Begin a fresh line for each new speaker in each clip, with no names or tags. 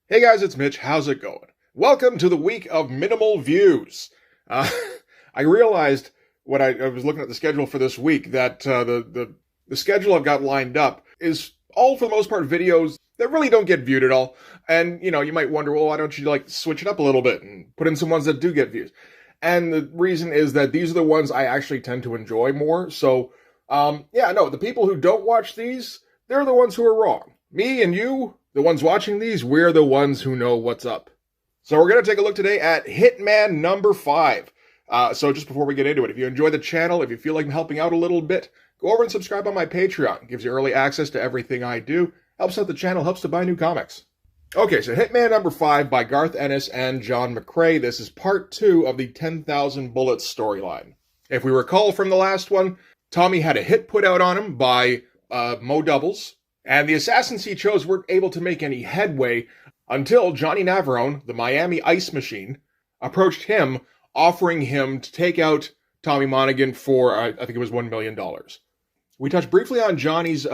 Hey guys, it's Mitch. How's it going? Welcome to the week of minimal views. Uh, I realized when I was looking at the schedule for this week that the schedule I've got lined up is all, for the most part, videos that really don't get viewed at all. And, you might wonder, well, why don't you, switch it up a little bit and put in some ones that do get views? And the reason is that these are the ones I actually tend to enjoy more. So, the people who don't watch these, they're the ones who are wrong. Me and you, the ones watching these, we're the ones who know what's up. So we're going to take a look today at Hitman number 5. So just before we get into it, if you enjoy the channel, if you feel like I'm helping out a little bit, go over and subscribe on my Patreon. It gives you early access to everything I do. Helps out the channel, helps to buy new comics. Okay, so Hitman number 5 by Garth Ennis and John McCrae. This is part 2 of the 10,000 Bullets storyline. If we recall from the last one, Tommy had a hit put out on him by Mo Doubles, and the assassins he chose weren't able to make any headway until Johnny Navarone, the Miami Ice Machine, approached him, offering him to take out Tommy Monaghan for, I think it was $1 million. We touched briefly on Johnny's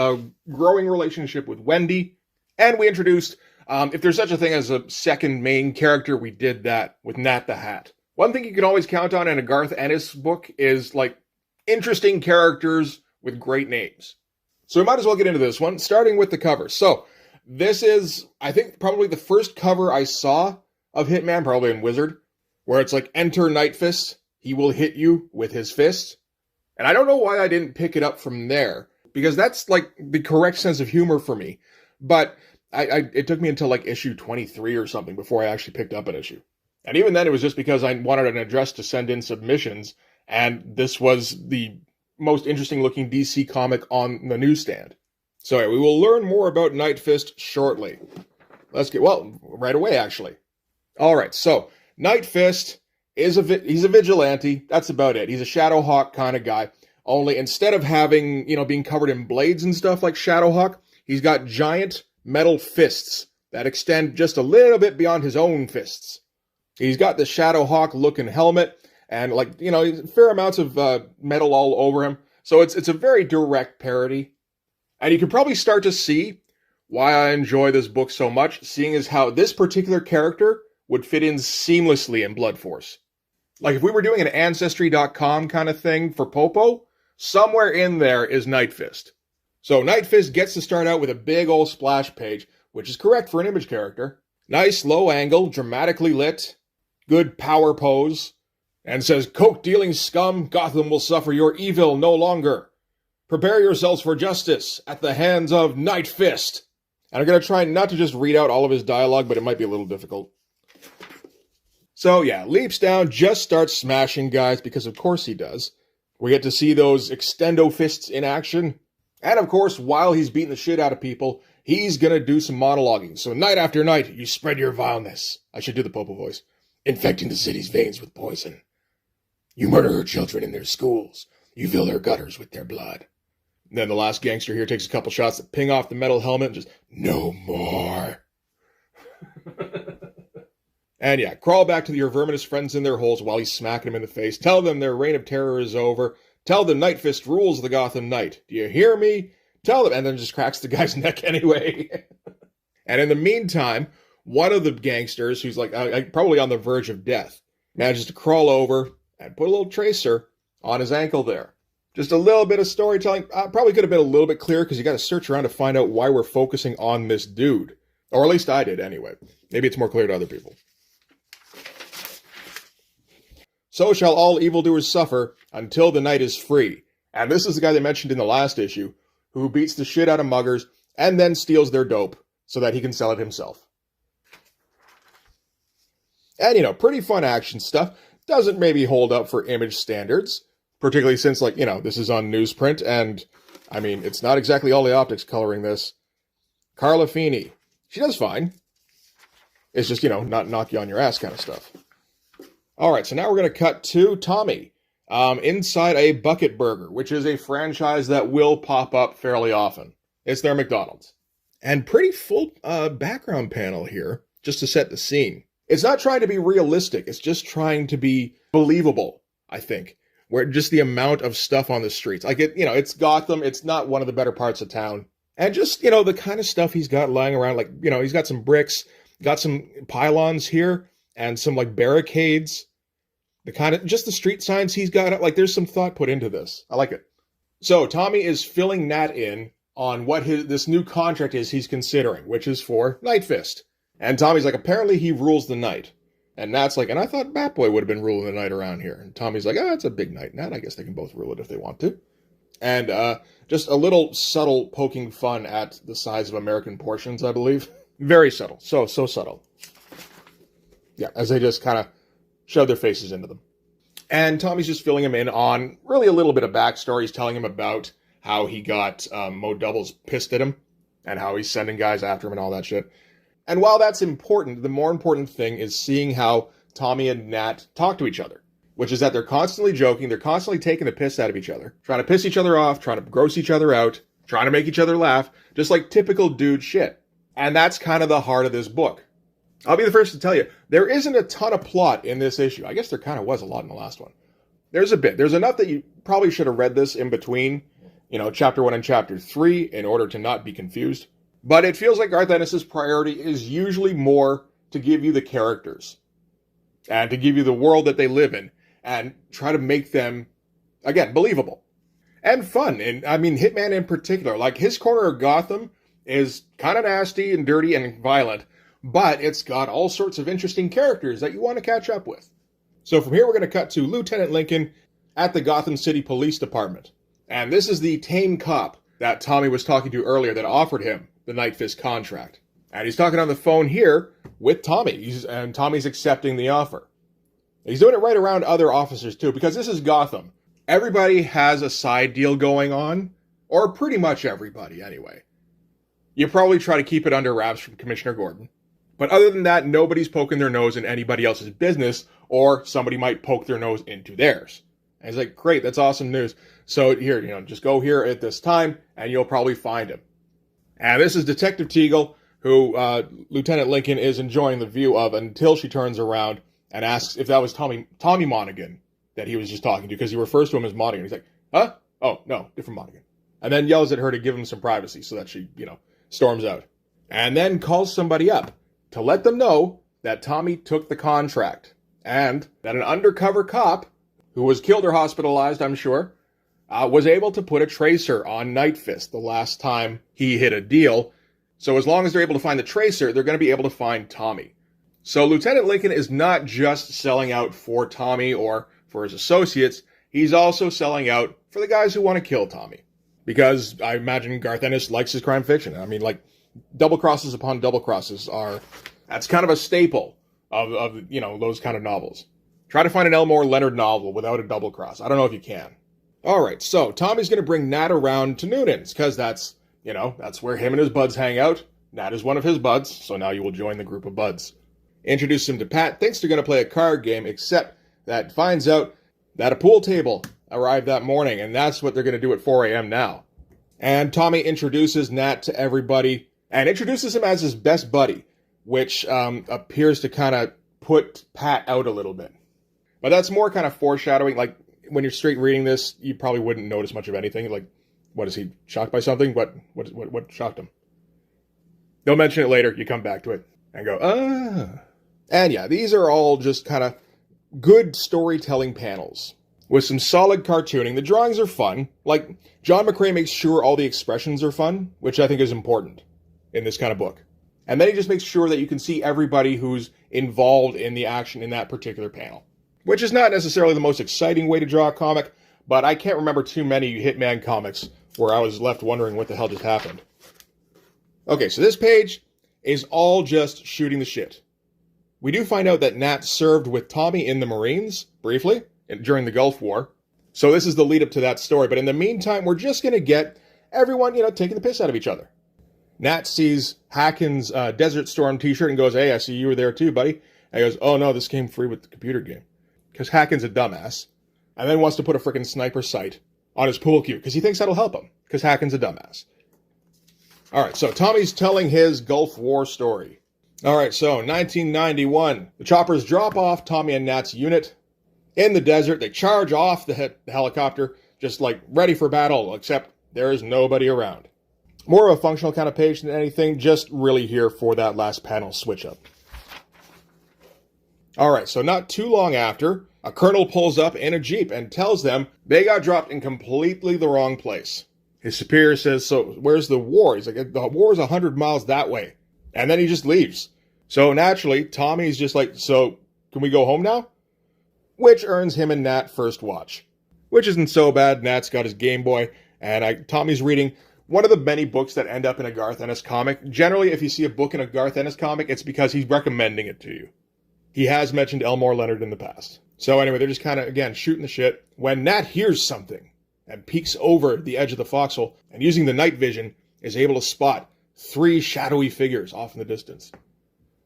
growing relationship with Wendy, and we introduced, if there's such a thing as a second main character, we did that with Nat the Hat. One thing you can always count on in a Garth Ennis book is, interesting characters with great names. So we might as well get into this one, starting with the cover. So, this is, I think, probably the first cover I saw of Hitman, probably in Wizard, where it's enter Nightfist, he will hit you with his fist. And I don't know why I didn't pick it up from there, because that's, the correct sense of humor for me. But it took me until, issue 23 or something before I actually picked up an issue. And even then, it was just because I wanted an address to send in submissions, and this was the most interesting looking DC comic on the newsstand. So we will learn more about Nightfist shortly. Right away actually. Alright, so Nightfist he's a vigilante, that's about it. He's a Shadowhawk kind of guy. Only instead of having, being covered in blades and stuff like Shadowhawk, he's got giant metal fists that extend just a little bit beyond his own fists. He's got the Shadowhawk looking helmet, and fair amounts of metal all over him. So it's a very direct parody. And you can probably start to see why I enjoy this book so much, seeing as how this particular character would fit in seamlessly in Blood Force. If we were doing an Ancestry.com kind of thing for Popo, somewhere in there is Nightfist. So Nightfist gets to start out with a big old splash page, which is correct for an Image character. Nice low angle, dramatically lit, good power pose, and says, "Coke-dealing scum, Gotham will suffer your evil no longer. Prepare yourselves for justice at the hands of Nightfist." And I'm going to try not to just read out all of his dialogue, but it might be a little difficult. So yeah, leaps down, just starts smashing guys, because of course he does. We get to see those extendo fists in action. And of course, while he's beating the shit out of people, he's going to do some monologuing. So night after night, you spread your vileness. I should do the Popo voice. Infecting the city's veins with poison. You murder her children in their schools. You fill their gutters with their blood. And then the last gangster here takes a couple shots that ping off the metal helmet and just, no more. And yeah, crawl back to your verminous friends in their holes while he's smacking them in the face. Tell them their reign of terror is over. Tell them Nightfist rules the Gotham Knight. Do you hear me? Tell them. And then just cracks the guy's neck anyway. And in the meantime, one of the gangsters, who's probably on the verge of death, manages to crawl over and put a little tracer on his ankle there. Just a little bit of storytelling. Probably could have been a little bit clearer, because you got to search around to find out why we're focusing on this dude. Or at least I did anyway. Maybe it's more clear to other people. So shall all evildoers suffer until the night is free. And this is the guy they mentioned in the last issue, who beats the shit out of muggers and then steals their dope so that he can sell it himself. And, pretty fun action stuff. Doesn't maybe hold up for Image standards, particularly since, this is on newsprint, and, it's not exactly all the optics coloring this. Carla Feeney. She does fine. It's just, not knock you on your ass kind of stuff. Alright, so now we're going to cut to Tommy, inside a Bucket Burger, which is a franchise that will pop up fairly often. It's their McDonald's. And pretty full background panel here, just to set the scene. It's not trying to be realistic, it's just trying to be believable, I think. Where just the amount of stuff on the streets. It's Gotham, it's not one of the better parts of town. And just, the kind of stuff he's got lying around, he's got some bricks, Got some pylons here and some like barricades. The kind of, just the street signs he's got. Like there's some thought put into this. I like it. So Tommy is filling Nat in on what this new contract is he's considering, which is for Nightfist. And Tommy's like, apparently he rules the night. And Nat's like, and I thought Batboy would have been ruling the night around here. And Tommy's like, it's a big night, Nat. I guess they can both rule it if they want to. And just a little subtle poking fun at the size of American portions, I believe. Very subtle. So subtle. Yeah, as they just kind of shove their faces into them. And Tommy's just filling him in on really a little bit of backstory. He's telling him about how he got Mo Doubles pissed at him and how he's sending guys after him and all that shit. And while that's important, the more important thing is seeing how Tommy and Nat talk to each other, which is that they're constantly joking, they're constantly taking the piss out of each other, trying to piss each other off, trying to gross each other out, trying to make each other laugh, just like typical dude shit. And that's kind of the heart of this book. I'll be the first to tell you, there isn't a ton of plot in this issue. I guess there kind of was a lot in the last one. There's a bit. There's enough that you probably should have read this in between, chapter 1 and chapter 3 in order to not be confused. But it feels like Garth Ennis's priority is usually more to give you the characters and to give you the world that they live in and try to make them, again, believable and fun. And I mean, Hitman in particular, like his corner of Gotham is kind of nasty and dirty and violent, but it's got all sorts of interesting characters that you want to catch up with. So from here, we're going to cut to Lieutenant Lincoln at the Gotham City Police Department. And this is the tame cop that Tommy was talking to earlier that offered him the Nightfist contract. And he's talking on the phone here with Tommy. And Tommy's accepting the offer. He's doing it right around other officers too, because this is Gotham. Everybody has a side deal going on, or pretty much everybody anyway. You probably try to keep it under wraps from Commissioner Gordon. But other than that, nobody's poking their nose in anybody else's business, or somebody might poke their nose into theirs. And he's like, great, that's awesome news. So here, just go here at this time, and you'll probably find him. And this is Detective Teagle, who Lieutenant Lincoln is enjoying the view of until she turns around and asks if that was Tommy Monaghan that he was just talking to, because he refers to him as Monaghan. He's like, huh? Oh, no, different Monaghan. And then yells at her to give him some privacy so that she, storms out. And then calls somebody up to let them know that Tommy took the contract and that an undercover cop, who was killed or hospitalized, I'm sure, was able to put a tracer on Nightfist the last time he hit a deal. So as long as they're able to find the tracer, they're going to be able to find Tommy. So Lieutenant Lincoln is not just selling out for Tommy or for his associates. He's also selling out for the guys who want to kill Tommy. Because I imagine Garth Ennis likes his crime fiction. I mean, like, double crosses upon double crosses that's kind of a staple of those kind of novels. Try to find an Elmore Leonard novel without a double cross. I don't know if you can. All right, so Tommy's going to bring Nat around to Noonan's, because that's where him and his buds hang out. Nat is one of his buds, so now you will join the group of buds. Introduce him to Pat, thinks they're going to play a card game, except that finds out that a pool table arrived that morning, and that's what they're going to do at 4 a.m. now. And Tommy introduces Nat to everybody, and introduces him as his best buddy, which appears to kind of put Pat out a little bit. But that's more kind of foreshadowing. Like, when you're straight reading this, you probably wouldn't notice much of anything. Like, what, is he shocked by something? What shocked him? They'll mention it later. You come back to it and go, ah. And yeah, these are all just kind of good storytelling panels with some solid cartooning. The drawings are fun. Like, John McCrae makes sure all the expressions are fun, which I think is important in this kind of book. And then he just makes sure that you can see everybody who's involved in the action in that particular panel. Which is not necessarily the most exciting way to draw a comic, but I can't remember too many Hitman comics where I was left wondering what the hell just happened. Okay, so this page is all just shooting the shit. We do find out that Nat served with Tommy in the Marines, briefly, during the Gulf War. So this is the lead up to that story, but in the meantime, we're just going to get everyone, taking the piss out of each other. Nat sees Hacken's Desert Storm t-shirt and goes, hey, I see you were there too, buddy. And he goes, oh no, this came free with the computer game. Because Hacken's a dumbass. And then wants to put a frickin' sniper sight on his pool cue, because he thinks that'll help him. Because Hacken's a dumbass. Alright, so Tommy's telling his Gulf War story. Alright, so 1991. The choppers drop off Tommy and Nat's unit in the desert. They charge off the helicopter, just like ready for battle, except there is nobody around. More of a functional kind of page than anything, just really here for that last panel switch up. Alright, so not too long after, a colonel pulls up in a jeep and tells them they got dropped in completely the wrong place. His superior says, so where's the war? He's like, the war is 100 miles that way. And then he just leaves. So naturally, Tommy's just like, so can we go home now? Which earns him and Nat first watch. Which isn't so bad. Nat's got his Game Boy, and Tommy's reading one of the many books that end up in a Garth Ennis comic. Generally, if you see a book in a Garth Ennis comic, it's because he's recommending it to you. He has mentioned Elmore Leonard in the past. So anyway, they're just kind of, again, shooting the shit when Nat hears something and peeks over the edge of the foxhole and using the night vision is able to spot 3 shadowy figures off in the distance.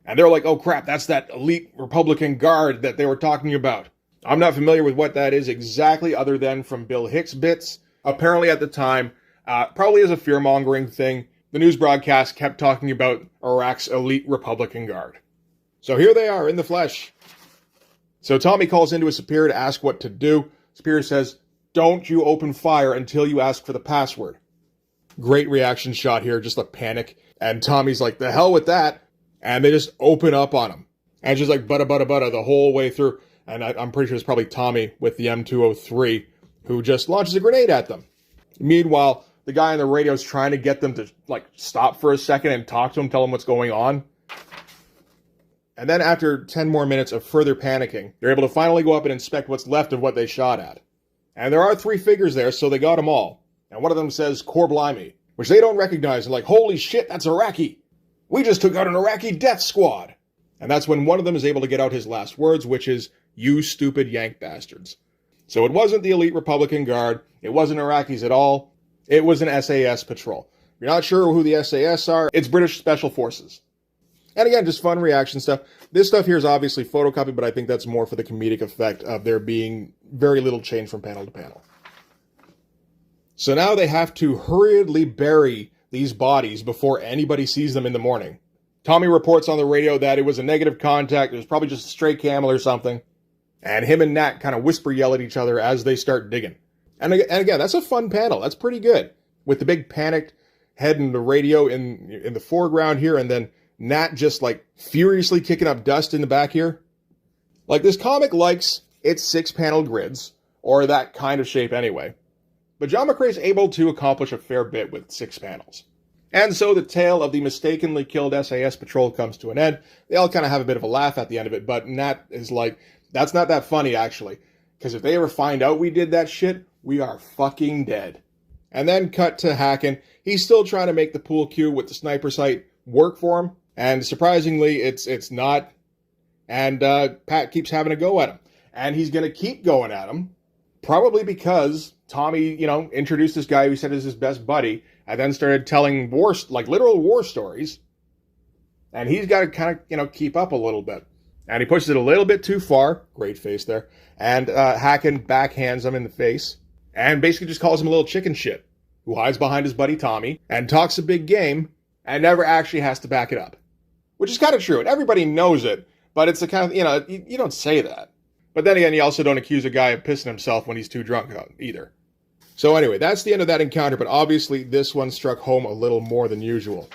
And they're like, oh crap, that's that elite Republican guard that they were talking about. I'm not familiar with what that is exactly other than from Bill Hicks bits. Apparently at the time, probably as a fear-mongering thing, the news broadcast kept talking about Iraq's elite Republican guard. So here they are in the flesh. So Tommy calls into his superior to ask what to do. Superior says, don't you open fire until you ask for the password. Great reaction shot here, just a panic. And Tommy's like, the hell with that. And they just open up on him. And just like butta the whole way through. And I'm pretty sure it's probably Tommy with the M203 who just launches a grenade at them. Meanwhile, the guy on the radio is trying to get them to like stop for a second and talk to him, tell him what's going on. And then after 10 more minutes of further panicking, they're able to finally go up and inspect what's left of what they shot at. And there are 3 figures there, so they got them all. And one of them says, Cor Blimey, which they don't recognize. They're like, holy shit, that's Iraqi. We just took out an Iraqi death squad. And that's when one of them is able to get out his last words, which is, you stupid Yank bastards. So it wasn't the elite Republican Guard. It wasn't Iraqis at all. It was an SAS patrol. If you're not sure who the SAS are, it's British Special Forces. And again, just fun reaction stuff. This stuff here is obviously photocopied, but I think that's more for the comedic effect of there being very little change from panel to panel. So now they have to hurriedly bury these bodies before anybody sees them in the morning. Tommy reports on the radio that it was a negative contact. It was probably just a stray camel or something. And him and Nat kind of whisper yell at each other as they start digging. And again, that's a fun panel. That's pretty good. With the big panicked head and the radio in the foreground here, and then Nat just like furiously kicking up dust in the back here. Like, this comic likes its 6-panel grids, or that kind of shape anyway. But John McCrea's able to accomplish a fair bit with 6 panels. And so the tale of the mistakenly killed SAS patrol comes to an end. They all kind of have a bit of a laugh at the end of it, but Nat is like, that's not that funny, actually. Because if they ever find out we did that shit, we are fucking dead. And then cut to Hacken. He's still trying to make the pool cue with the sniper sight work for him. And surprisingly, it's not. And Pat keeps having a go at him. And he's going to keep going at him. Probably because Tommy, introduced this guy who said is his best buddy. And then started telling literal war stories. And he's got to kind of, keep up a little bit. And he pushes it a little bit too far. Great face there. And Hacken backhands him in the face. And basically just calls him a little chicken shit. Who hides behind his buddy Tommy. And talks a big game. And never actually has to back it up. Which is kind of true. And everybody knows it. But it's the kind of, you don't say that. But then again, you also don't accuse a guy of pissing himself when he's too drunk either. So anyway, that's the end of that encounter. But obviously, this one struck home a little more than usual.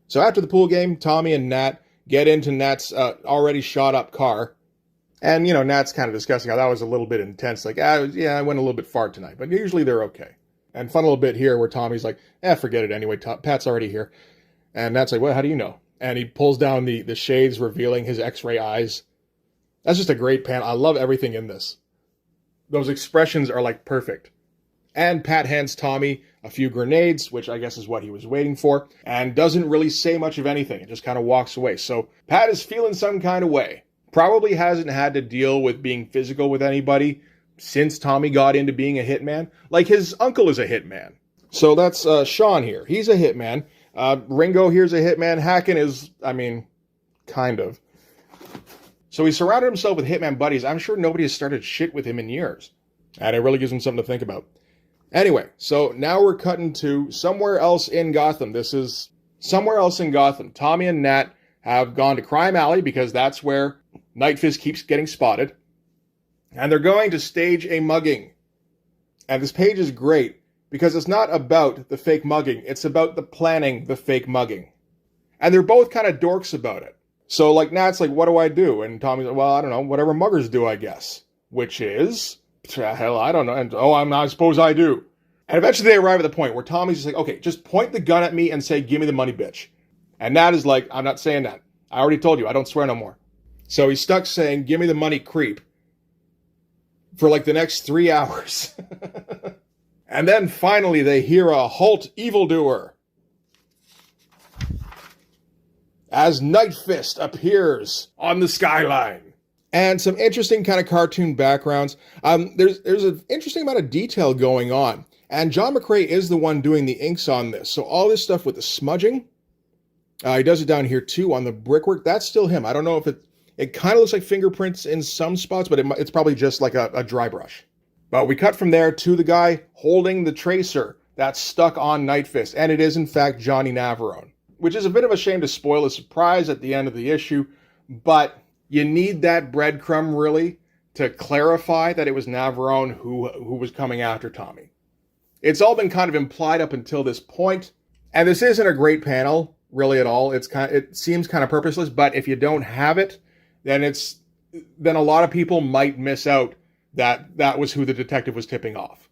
So after the pool game, Tommy and Nat get into Nat's already shot up car. And, Nat's kind of discussing how that was a little bit intense. Like, I went a little bit far tonight. But usually they're okay. And fun little bit here where Tommy's like, forget it anyway. Pat's already here. And Nat's like, well, how do you know? And he pulls down the shades, revealing his X-ray eyes. That's just a great panel. I love everything in this. Those expressions are, perfect. And Pat hands Tommy a few grenades, which I guess is what he was waiting for, and doesn't really say much of anything. It just kind of walks away. So Pat is feeling some kind of way. Probably hasn't had to deal with being physical with anybody since Tommy got into being a hitman. Like, his uncle is a hitman. So that's Sean here. He's a hitman. Ringo here's a hitman. Hacken is, kind of. So he surrounded himself with hitman buddies. I'm sure nobody has started shit with him in years. And it really gives him something to think about. Anyway, so now we're cutting to somewhere else in Gotham. This is somewhere else in Gotham. Tommy and Nat have gone to Crime Alley because that's where Nightfist keeps getting spotted. And they're going to stage a mugging. And this page is great because it's not about the fake mugging. It's about the planning the fake mugging. And they're both kind of dorks about it. So like Nat's like, what do I do? And Tommy's like, well, I don't know, whatever muggers do, I guess. Which is, hell, I don't know. And I suppose I do. And eventually they arrive at the point where Tommy's just like, okay, just point the gun at me and say, give me the money, bitch. And Nat is like, I'm not saying that. I already told you, I don't swear no more. So he's stuck saying, give me the money, creep, for like the next 3 hours. And then finally they hear a halt, evildoer, as Nightfist appears on the skyline. And some interesting kind of cartoon backgrounds. There's an interesting amount of detail going on. And John McCrae is the one doing the inks on this. So all this stuff with the smudging, he does it down here too on the brickwork. That's still him. I don't know if it kind of looks like fingerprints in some spots, but it's probably just like a dry brush. But we cut from there to the guy holding the tracer that's stuck on Nightfist. And it is, in fact, Johnny Navarone. Which is a bit of a shame to spoil the surprise at the end of the issue. But you need that breadcrumb, really, to clarify that it was Navarone who was coming after Tommy. It's all been kind of implied up until this point. And this isn't a great panel, really, at all. It seems kind of purposeless. But if you don't have it, then a lot of people might miss out that was who the detective was tipping off.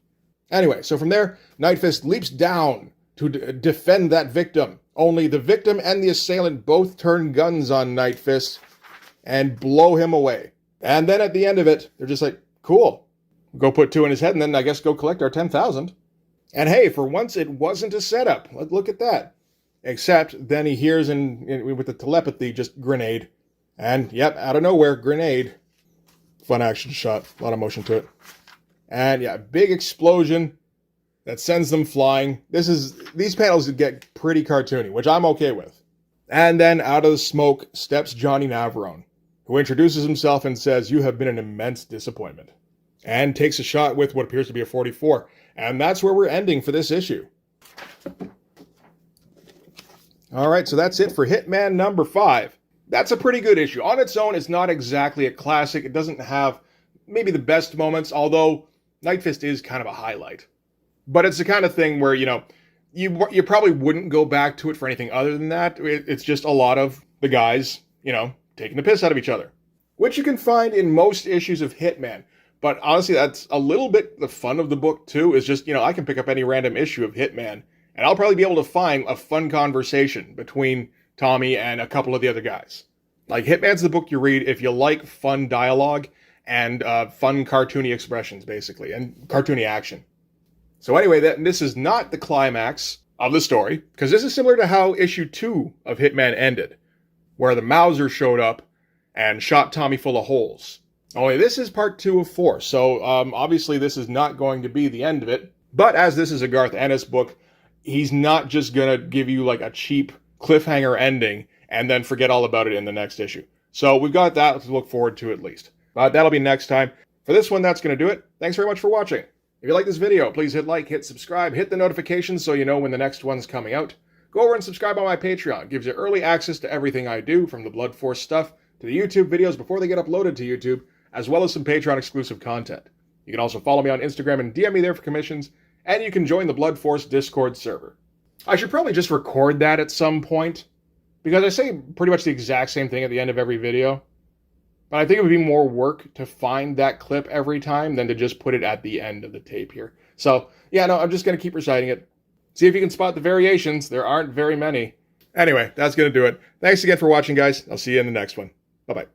Anyway, so from there, Nightfist leaps down to defend that victim. Only the victim and the assailant both turn guns on Nightfist and blow him away. And then at the end of it, they're just like, cool. Go put 2 in his head and then I guess go collect our 10,000. And hey, for once it wasn't a setup. Look at that. Except then he hears with the telepathy, just grenade. And yep, out of nowhere, grenade. Fun action shot. A lot of motion to it. And yeah, big explosion that sends them flying. These panels get pretty cartoony, which I'm okay with. And then out of the smoke steps Johnny Navarone, who introduces himself and says, you have been an immense disappointment. And takes a shot with what appears to be a 44. And that's where we're ending for this issue. Alright, so that's it for Hitman number 5. That's a pretty good issue. On its own, it's not exactly a classic. It doesn't have maybe the best moments, although Nightfist is kind of a highlight. But it's the kind of thing where, you probably wouldn't go back to it for anything other than that. It's just a lot of the guys, taking the piss out of each other. Which you can find in most issues of Hitman. But honestly, that's a little bit the fun of the book, too, is just, I can pick up any random issue of Hitman, and I'll probably be able to find a fun conversation between Tommy and a couple of the other guys. Like, Hitman's the book you read if you like fun dialogue and fun cartoony expressions, basically, and cartoony action. So anyway, this is not the climax of the story, because this is similar to how issue 2 of Hitman ended, where the Mauser showed up and shot Tommy full of holes. Only this is part 2 of 4, so obviously this is not going to be the end of it. But as this is a Garth Ennis book, he's not just going to give you like a cheap cliffhanger ending and then forget all about it in the next issue. So we've got that to look forward to at least. But that'll be next time. For this one, that's going to do it. Thanks very much for watching. If you like this video, please hit like, hit subscribe, hit the notifications so you know when the next one's coming out. Go over and subscribe on my Patreon. It gives you early access to everything I do, from the Blood Force stuff to the YouTube videos before they get uploaded to YouTube, as well as some Patreon exclusive content. You can also follow me on Instagram and DM me there for commissions, and you can join the Blood Force Discord server. I should probably just record that at some point, because I say pretty much the exact same thing at the end of every video. But I think it would be more work to find that clip every time than to just put it at the end of the tape here. So, yeah, no, I'm just going to keep reciting it. See if you can spot the variations. There aren't very many. Anyway, that's going to do it. Thanks again for watching, guys. I'll see you in the next one. Bye-bye.